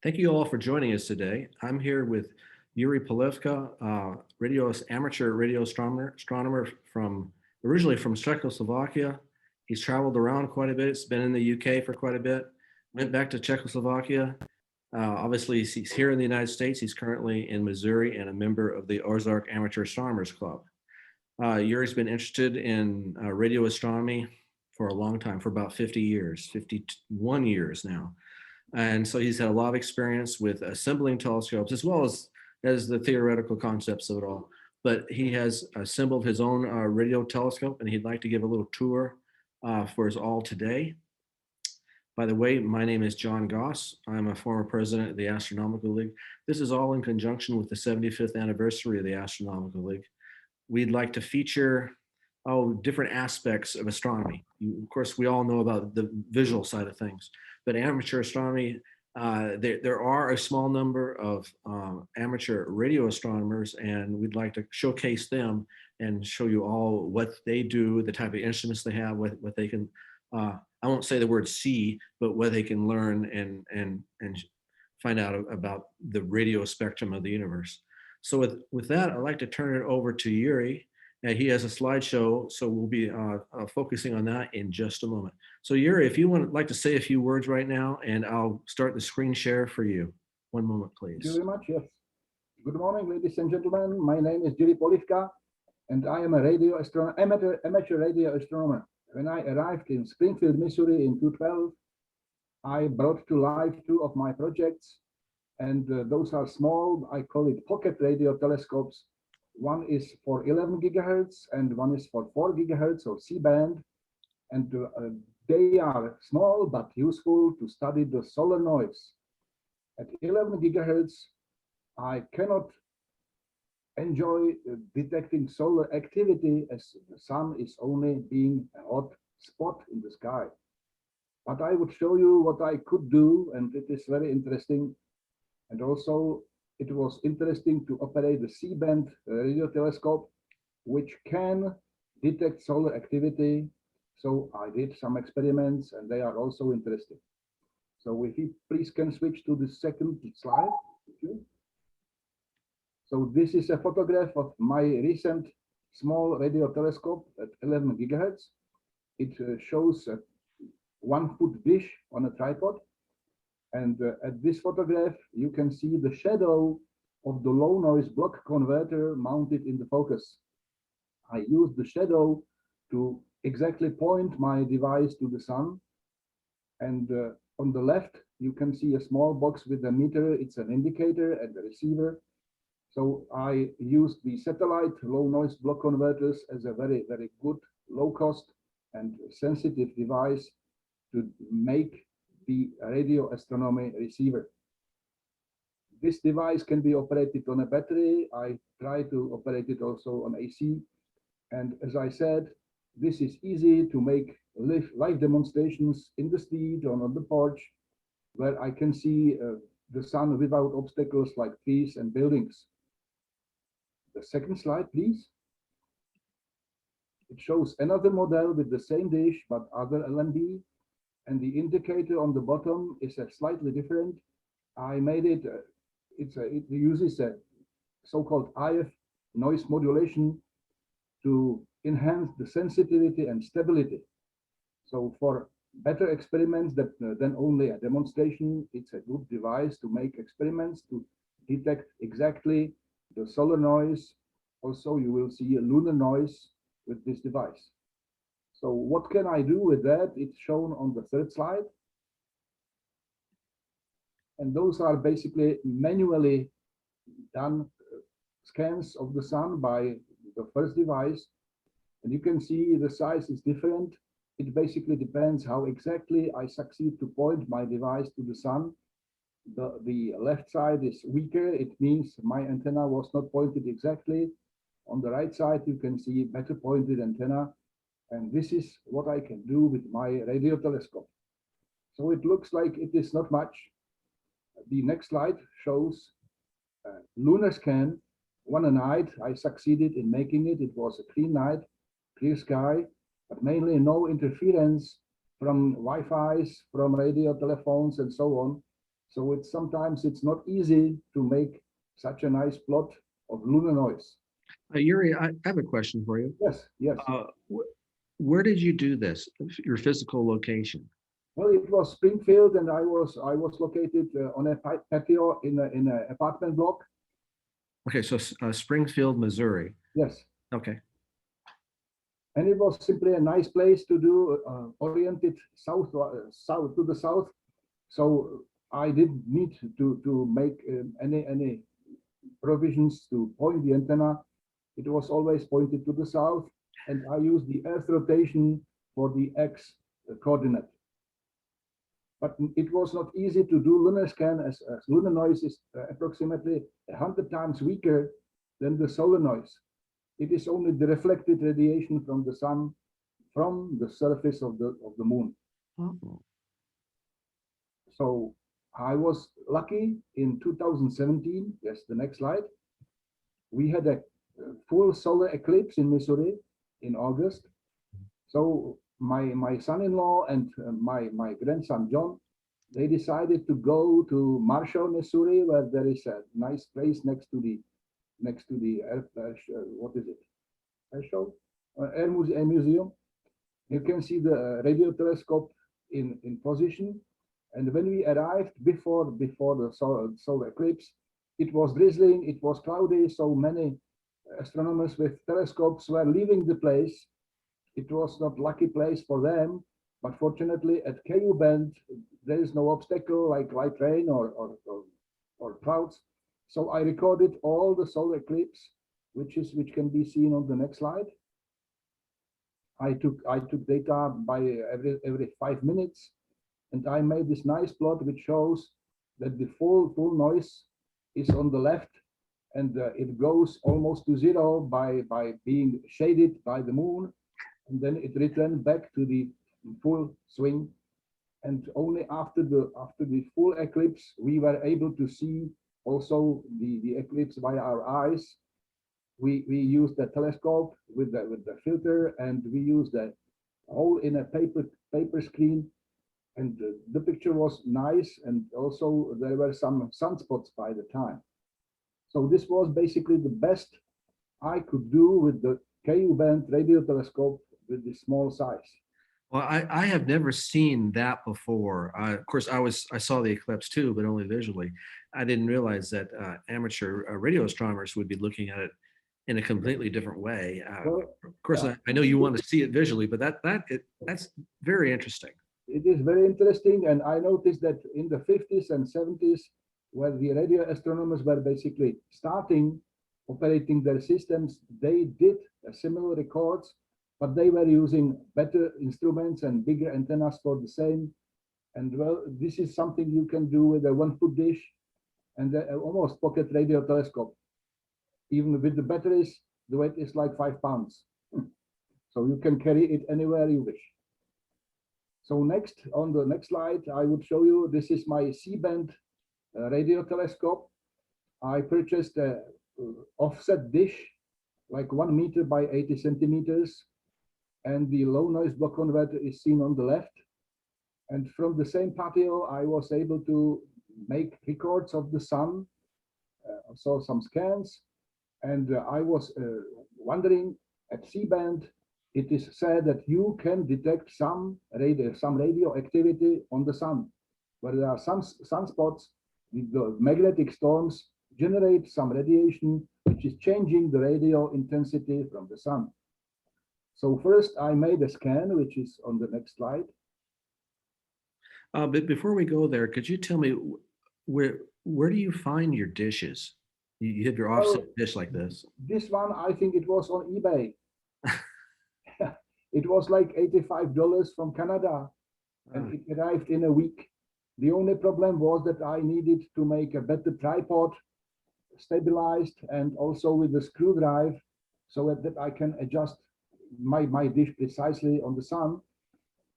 Thank you all for joining us today. I'm here with Jiri Polivka, amateur radio astronomer from originally from Czechoslovakia. He's traveled around quite a bit. He's been in the UK for quite a bit. Went back to Czechoslovakia. Obviously, he's here in the United States. He's currently in Missouri and a member of the Ozark Amateur Astronomers Club. Yuri's been interested in radio astronomy for a long time, for about 50 years, 51 years now. And so he's had a lot of experience with assembling telescopes as well as the theoretical concepts of it all. But he has assembled his own radio telescope, and he'd like to give a little tour for us all today. By the way, my name is John Goss. I'm a former president of the Astronomical League. This is all in conjunction with the 75th anniversary of the Astronomical League. We'd like to feature different aspects of astronomy. Of course, we all know about the visual side of things, but amateur astronomy, there are a small number of amateur radio astronomers, and we'd like to showcase them and show you all what they do, the type of instruments they have, what they can, I won't say the word see, but what they can learn and find out about the radio spectrum of the universe. So with that, I'd like to turn it over to Jiri. He has a slideshow, so we'll be focusing on that in just a moment. So Jiri, if you would like to say a few words right now, and I'll start the screen share for you. One moment, please. Thank you very much, yes. Good morning, ladies and gentlemen. My name is Jiri Polivka, and I am a amateur radio astronomer. When I arrived in Springfield, Missouri in 2012, I brought to life two of my projects, and those are small, I call it pocket radio telescopes. One is for 11 gigahertz and one is for 4 gigahertz or C-band. And they are small but useful to study the solar noise. At 11 gigahertz, I cannot enjoy detecting solar activity as the sun is only being a hot spot in the sky. But I would show you what I could do, and it is very interesting. And also, it was interesting to operate the C-band radio telescope, which can detect solar activity. So I did some experiments, and they are also interesting. So if you please can switch to the second slide. So this is a photograph of my recent small radio telescope at 11 gigahertz. It shows a 1-foot dish on a tripod. And at this photograph, you can see the shadow of the low noise block converter mounted in the focus. I used the shadow to exactly point my device to the sun. And on the left, you can see a small box with a meter. It's an indicator and a receiver. So I used the satellite low noise block converters as a very, very good, low cost and sensitive device to make the radio astronomy receiver. This device can be operated on a battery. I try to operate it also on AC. And as I said, this is easy to make live demonstrations in the street or on the porch, where I can see the sun without obstacles like trees and buildings. The second slide, please. It shows another model with the same dish, but other LNB. And the indicator on the bottom is slightly different. I made it, it uses a so-called IF noise modulation to enhance the sensitivity and stability. So for better experiments than only a demonstration, it's a good device to make experiments to detect exactly the solar noise. Also, you will see a lunar noise with this device. So what can I do with that? It's shown on the third slide. And those are basically manually done scans of the sun by the first device. And you can see the size is different. It basically depends how exactly I succeed to point my device to the sun. The left side is weaker. It means my antenna was not pointed exactly. On the right side, you can see better pointed antenna. And this is what I can do with my radio telescope. So it looks like it is not much. The next slide shows Lunar Scan. One night I succeeded in making it. It was a clean night, clear sky, but mainly no interference from Wi-Fi's, from radio telephones and so on. So sometimes it's not easy to make such a nice plot of lunar noise. Yuri, I have a question for you. Yes, yes. Where did you do this? Your physical location? Well, it was Springfield, and I was located on a patio in an apartment block. Okay, so Springfield, Missouri. Yes. Okay. And it was simply a nice place to do, oriented south to the south. So I didn't need to make any provisions to point the antenna. It was always pointed to the south, and I used the Earth rotation for the X coordinate. But it was not easy to do lunar scan, as lunar noise is approximately 100 times weaker than the solar noise. It is only the reflected radiation from the sun from the surface of the moon. Oh. So I was lucky in 2017. Yes, the next slide. We had a full solar eclipse in Missouri in August. So my son-in-law and my grandson John, they decided to go to Marshall, Missouri, where there is a nice place next to the what is it? Air show, air museum. You can see the radio telescope in position. And when we arrived before the solar eclipse, it was drizzling, it was cloudy, so many astronomers with telescopes were leaving the place. It was not lucky place for them, but fortunately at KU Bend, there is no obstacle like light rain or clouds. So I recorded all the solar eclipse, which can be seen on the next slide. I took data by every 5 minutes, and I made this nice plot which shows that the full noise is on the left, and it goes almost to zero by being shaded by the moon, and then it returned back to the full swing. And only after the full eclipse we were able to see also the eclipse by our eyes. We used the telescope with the filter, and we used the hole in a paper screen, and the picture was nice, and also there were some sunspots by the time. So this was basically the best I could do with the KU band radio telescope with this small size. Well, I have never seen that before. Of course, I saw the eclipse too, but only visually. I didn't realize that amateur radio astronomers would be looking at it in a completely different way. Well, of course, yeah. I know you want to see it visually, but that's very interesting. It is very interesting, and I noticed that in the 50s and 70s, where the radio astronomers were basically starting operating their systems, they did similar records, but they were using better instruments and bigger antennas for the same. And well, this is something you can do with a 1-foot dish and almost pocket radio telescope. Even with the batteries, the weight is like 5 pounds. So you can carry it anywhere you wish. So next, on the next slide, I would show you, this is my C-band radio telescope. I purchased a offset dish, like 1 meter by 80 centimeters. And the low noise block converter is seen on the left. And from the same patio, I was able to make records of the sun, saw some scans. And I was wondering, at C-band, it is said that you can detect some radio activity on the sun, where there are some sunspots. The magnetic storms generate some radiation, which is changing the radio intensity from the sun. So first I made a scan, which is on the next slide. But before we go there, could you tell me where do you find your dishes? You have your offset dish like this. This one, I think it was on eBay. It was like $85 from Canada, and it arrived in a week. The only problem was that I needed to make a better tripod, stabilized, and also with the screw drive, so that I can adjust my dish precisely on the sun.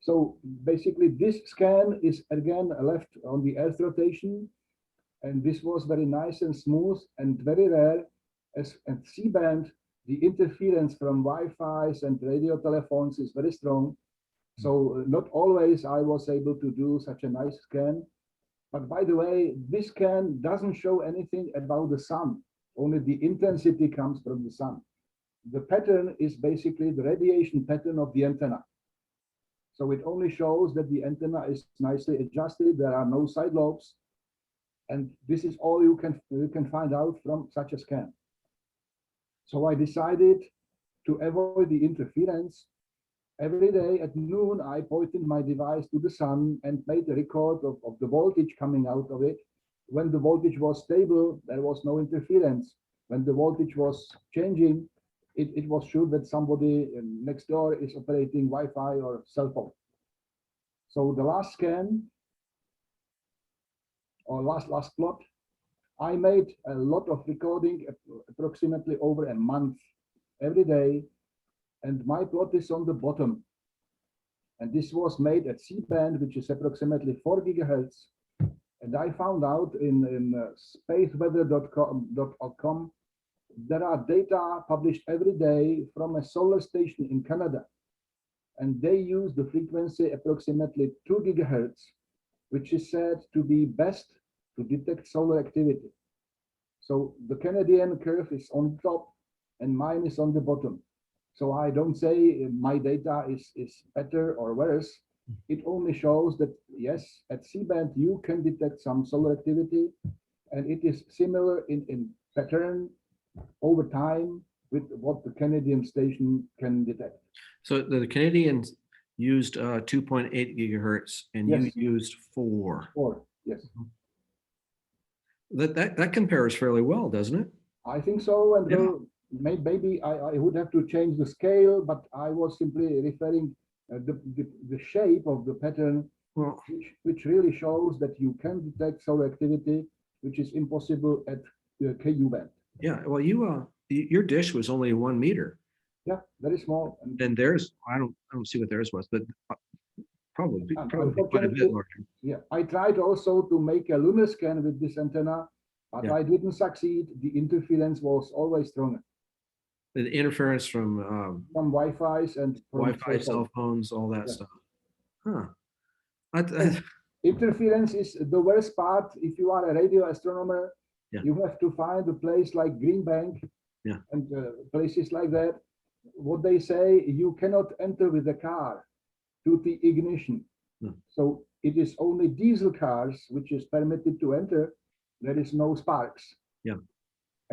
So basically this scan is again left on the Earth rotation, and this was very nice and smooth and very rare. As at C-band, the interference from Wi-Fi's and radio telephones is very strong. So not always I was able to do such a nice scan. But by the way, this scan doesn't show anything about the sun. Only the intensity comes from the sun. The pattern is basically the radiation pattern of the antenna. So it only shows that the antenna is nicely adjusted. There are no side lobes. And this is all you can find out from such a scan. So I decided to avoid the interference. Every day at noon, I pointed my device to the sun and made a record of the voltage coming out of it. When the voltage was stable, there was no interference. When the voltage was changing, it was sure that somebody next door is operating Wi-Fi or cell phone. So the last scan, or last plot, I made a lot of recording, approximately over a month, every day, and my plot is on the bottom. And this was made at C-band, which is approximately 4 gigahertz. And I found out in spaceweather.com there are data published every day from a solar station in Canada. And they use the frequency approximately 2 gigahertz, which is said to be best to detect solar activity. So the Canadian curve is on top and mine is on the bottom. So I don't say my data is better or worse. It only shows that, yes, at C-band, you can detect some solar activity, and it is similar in pattern over time with what the Canadian station can detect. So the Canadians used 2.8 gigahertz and Yes. you used 4. 4, yes. That compares fairly well, doesn't it? I think so, and Yeah. maybe I would have to change the scale, but I was simply referring the shape of the pattern, Well, which really shows that you can detect solar activity, which is impossible at the KU band. yeah. Well, your dish was only 1 meter, Yeah, very small. and theirs, I don't see what theirs was, but probably quite a bit Unfortunately, larger. yeah, I tried also to make a lunar scan with this antenna, but Yeah. I didn't succeed. The interference was always stronger The interference from from Wi-Fi's and from Wi-Fi, cell phones, all that Yeah. stuff. Huh. Interference is the worst part. If you are a radio astronomer, Yeah. you have to find a place like Green Bank Yeah. and places like that. What they say, you cannot enter with a car to the ignition. No. So it is only diesel cars which is permitted to enter. There is no sparks. Yeah.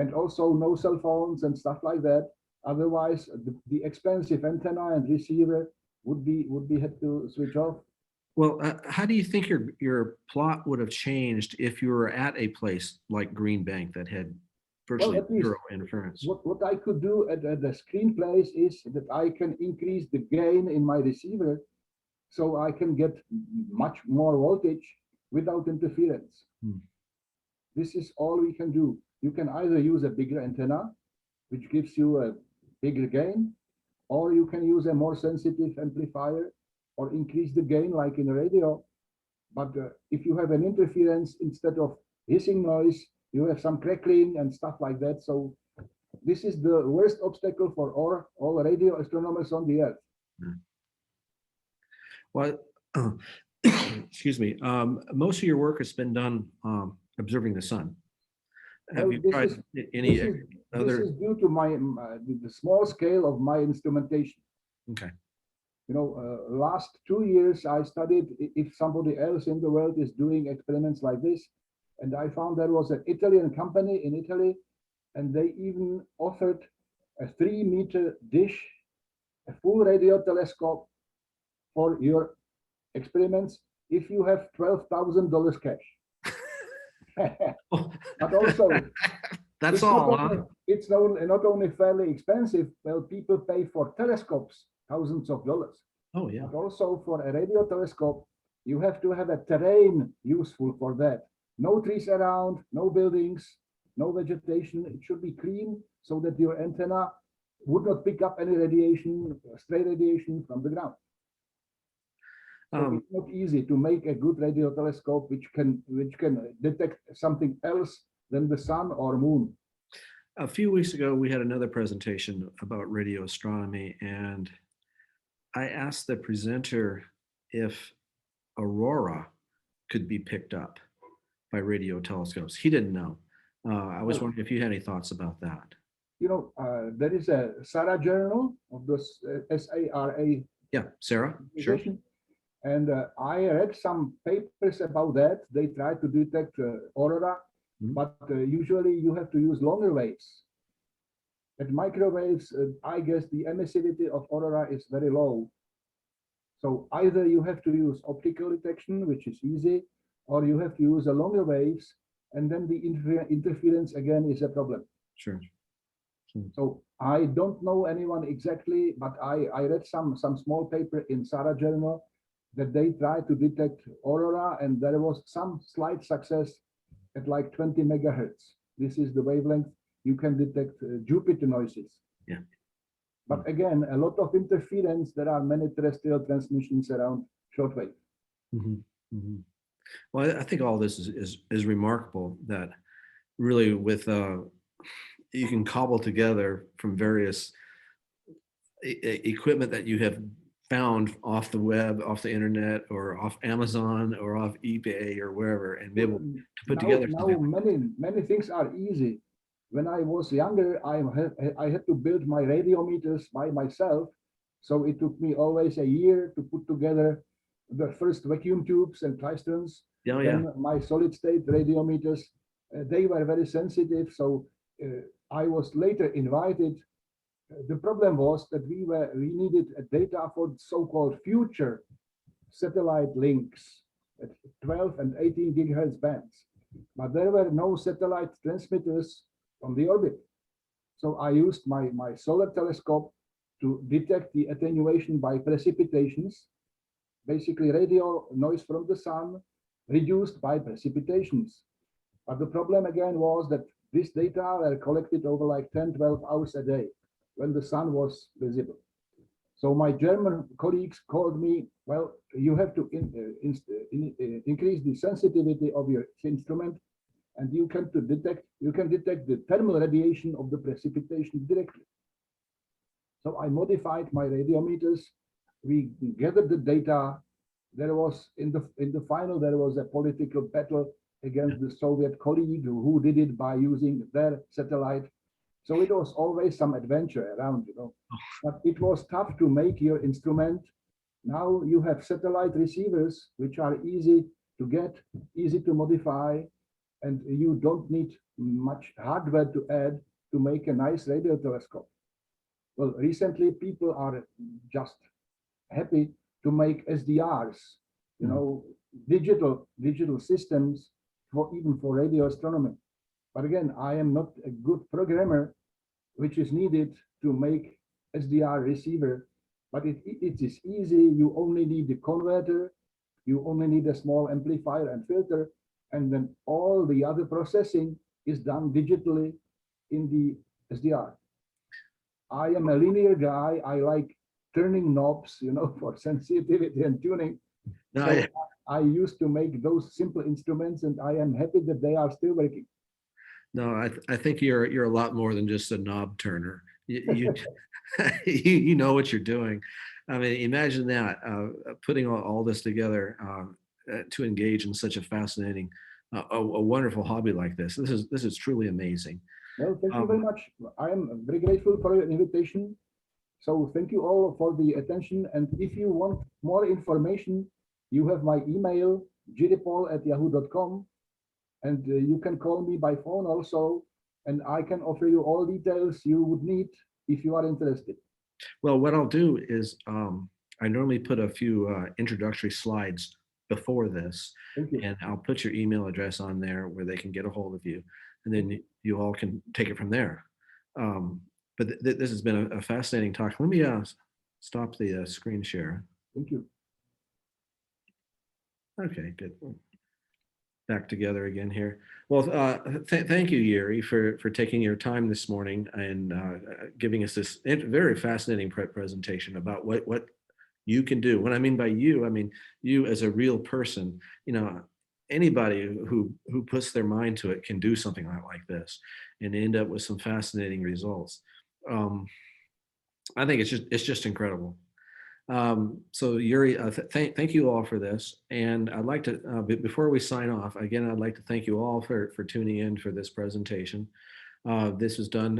And also no cell phones and stuff like that. Otherwise, the expensive antenna and receiver would be had to switch off. Well, how do you think your plot would have changed if you were at a place like Green Bank that had virtually at least zero interference? what I could do at the screen place is that I can increase the gain in my receiver so I can get much more voltage without interference. Hmm. This is all we can do. You can either use a bigger antenna, which gives you a bigger gain, or you can use a more sensitive amplifier or increase the gain like in a radio. But if you have an interference, instead of hissing noise, you have some crackling and stuff like that. So this is the worst obstacle for all radio astronomers on the earth. Well, excuse me. Most of your work has been done observing the sun. Have Well, you tried any this is due to the small scale of my instrumentation. Okay. You know, last 2 years I studied if somebody else in the world is doing experiments like this, and I found there was an Italian company in Italy, and they even offered a 3-meter dish, a full radio telescope for your experiments if you have $12,000 cash. But also, that's it's all. it's not only fairly expensive. Well, people pay for telescopes thousands of dollars. Oh yeah. But also for a radio telescope, you have to have a terrain useful for that. No trees around, no buildings, no vegetation. It should be clean so that your antenna would not pick up any radiation, stray radiation from the ground. So it's not easy to make a good radio telescope which can detect something else than the sun or moon. A few weeks ago, we had another presentation about radio astronomy, and I asked the presenter if aurora could be picked up. by radio telescopes. He didn't know. I was Well, wondering if you had any thoughts about that. there is a SARA journal of the SARA Yeah, Sarah, sure. organization, and I read some papers about that. They try to detect aurora, Mhm. but usually you have to use longer waves. At microwaves, I guess the emissivity of aurora is very low. So either you have to use optical detection, which is easy, or you have to use a longer waves, and then the interference again is a problem. Sure. Hmm. So I don't know anyone exactly, but I read some small paper in SARA journal that they try to detect aurora, and there was some slight success at like 20 megahertz. This is the wavelength you can detect Jupiter noises. Yeah. But again, a lot of interference. There are many terrestrial transmissions around shortwave. Mhm, mhm. Well, I think all this is remarkable that really with you can cobble together from various equipment that you have found off the web, off the internet, or off Amazon, or off eBay, or wherever, and be able to put Now, together now something. many things are easy. When I was younger, I had to build my radiometers by myself. So it took me always a year to put together the first vacuum tubes and tristons. Yeah, yeah. Then my solid state radiometers, they were very sensitive. So I was later invited. The problem was that we needed data for so-called future satellite links at 12 and 18 gigahertz bands. But there were no satellite transmitters on the orbit. So I used my solar telescope to detect the attenuation by precipitations, basically radio noise from the sun reduced by precipitations. But the problem again was that this data were collected over like 10, 12 hours a day when the sun was visible. So my German colleagues called me, well, you have to increase the sensitivity of your instrument, and you can detect the thermal radiation of the precipitation directly. So I modified my radiometers. We gathered the data. There was in the final there was a political battle against the Soviet colleague who did it by using their satellite. So it was always some adventure around. But it was tough to make your instrument. Now you have satellite receivers, which are easy to get, easy to modify, and you don't need much hardware to add to make a nice radio telescope. Well, recently people are just happy to make SDRs, digital systems for even for radio astronomy. But again, I am not a good programmer, which is needed to make SDR receiver, but it is easy. You only need the converter, you only need a small amplifier and filter, and then all the other processing is done digitally in the SDR. I am a linear guy. I like turning knobs, for sensitivity and tuning. No, So I used to make those simple instruments, and I am happy that they are still working. no, I think you're a lot more than just a knob turner. You you know what you're doing. I mean, imagine that putting all this together to engage in such a fascinating, a wonderful hobby like this. This is truly amazing. Well, thank you very Um, much. I am very grateful for your invitation. So thank you all for the attention. And if you want more information, you have my email, jiripol@yahoo.com. And you can call me by phone also. And I can offer you all details you would need if you are interested. well, what I'll do is I normally put a few introductory slides before this, Thank you. and I'll put your email address on there where they can get a hold of you, and then you all can take it from there. Um, but this has been a fascinating talk. Let me stop the screen share. Thank you. Okay, good. Back together again here. Well, thank you, Jiri, for taking your time this morning and giving us this very fascinating presentation about what you can do. What I mean by you, I mean you as a real person. Anybody who puts their mind to it can do something like this and end up with some fascinating results. I think it's just incredible. So Yuri, thank you all for this. And I'd like to, before we sign off, again, I'd like to thank you all for tuning in for this presentation. This was done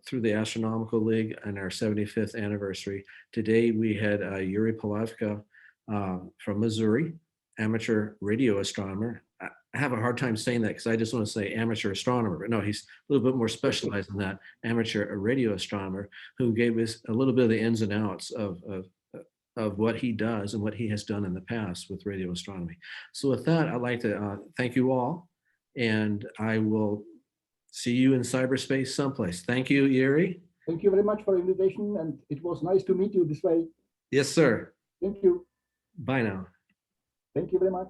through the Astronomical League on our 75th anniversary. Today we had Jiri Polivka from Missouri, amateur radio astronomer. I have a hard time saying that because I just want to say amateur astronomer, but no, he's a little bit more specialized in that, amateur radio astronomer, who gave us a little bit of the ins and outs of what he does and what he has done in the past with radio astronomy. So with that, I'd like to thank you all, and I will see you in cyberspace someplace. Thank you, Jiri. Thank you very much for the invitation, and it was nice to meet you this way. Yes, sir. Thank you. Bye now. Thank you very much.